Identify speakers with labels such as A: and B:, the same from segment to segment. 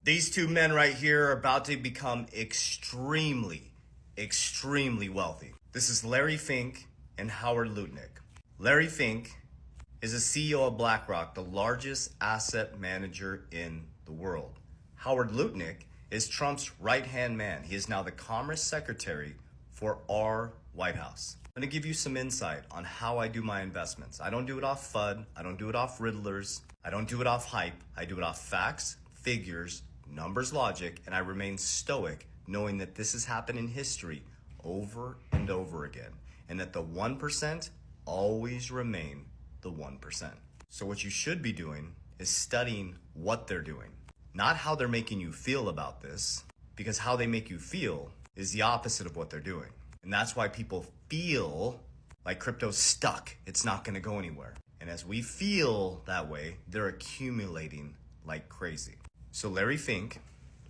A: These two men right here are about to become extremely wealthy. This is Larry Fink and Howard Lutnick. Larry Fink is the CEO of BlackRock, the largest asset manager in the world. Howard Lutnick is Trump's right-hand man. He is now the Commerce Secretary for our White House. I'm gonna give you some insight on how I do my investments. I don't do it off FUD. I don't do it off Riddlers. I don't do it off hype. I do it off facts, figures, numbers, logic, and I remain stoic knowing that this has happened in history over and over again, and that the 1% always remain the 1%. So what you should be doing is studying what they're doing, not how they're making you feel about this, because how they make you feel is the opposite of what they're doing. And that's why people feel like crypto's stuck. It's not gonna go anywhere. And as we feel that way, they're accumulating like crazy. So Larry Fink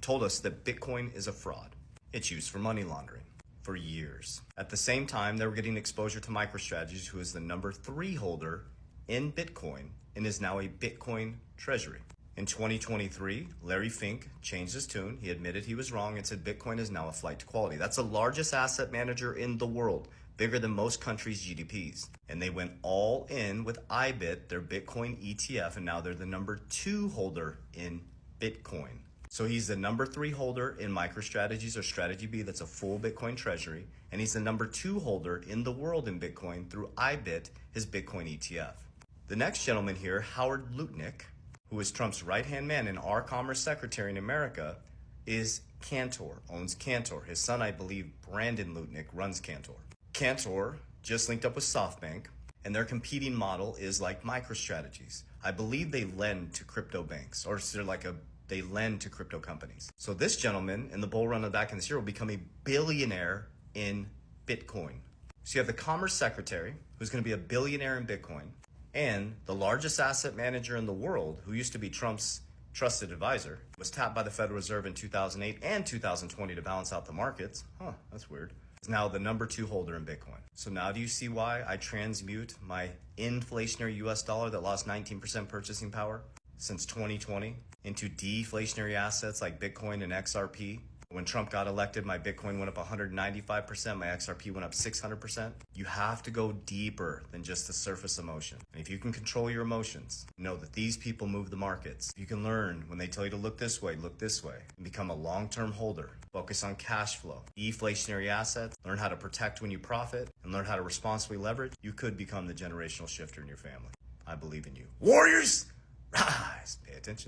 A: told us that Bitcoin is a fraud. It's used for money laundering for years. At the same time, they were getting exposure to MicroStrategy, who is the number 3 holder in Bitcoin and is now a Bitcoin treasury. In 2023, Larry Fink changed his tune. He admitted he was wrong and said Bitcoin is now a flight to quality. That's the largest asset manager in the world, bigger than most countries' GDPs. And they went all in with IBIT, their Bitcoin ETF, and now they're the number 2 holder in Bitcoin. So he's the number 3 holder in MicroStrategies or Strategy B, that's a full Bitcoin treasury, and he's the number 2 holder in the world in Bitcoin through IBIT, his Bitcoin ETF. The next gentleman here, Howard Lutnick, who is Trump's right-hand man and our Commerce Secretary in America, is Cantor, owns Cantor. His son, I believe, Brandon Lutnick, runs Cantor. Cantor just linked up with SoftBank, and their competing model is like MicroStrategies. I believe they lend to crypto banks, or they lend to crypto companies. So this gentleman in the bull run of back in this year will become a billionaire in Bitcoin. So you have the Commerce Secretary, who's gonna be a billionaire in Bitcoin, and the largest asset manager in the world, who used to be Trump's trusted advisor, was tapped by the Federal Reserve in 2008 and 2020 to balance out the markets. That's weird. Is now the number 2 holder in Bitcoin. So now do you see why I transmute my inflationary US dollar that lost 19% purchasing power since 2020 into deflationary assets like Bitcoin and XRP? When Trump got elected, my Bitcoin went up 195%, my XRP went up 600%. You have to go deeper than just the surface emotion. And if you can control your emotions, know that these people move the markets. You can learn when they tell you to look this way, and become a long-term holder. Focus on cash flow, deflationary assets, learn how to protect when you profit, and learn how to responsibly leverage. You could become the generational shifter in your family. I believe in you. Warriors, rise! Pay attention.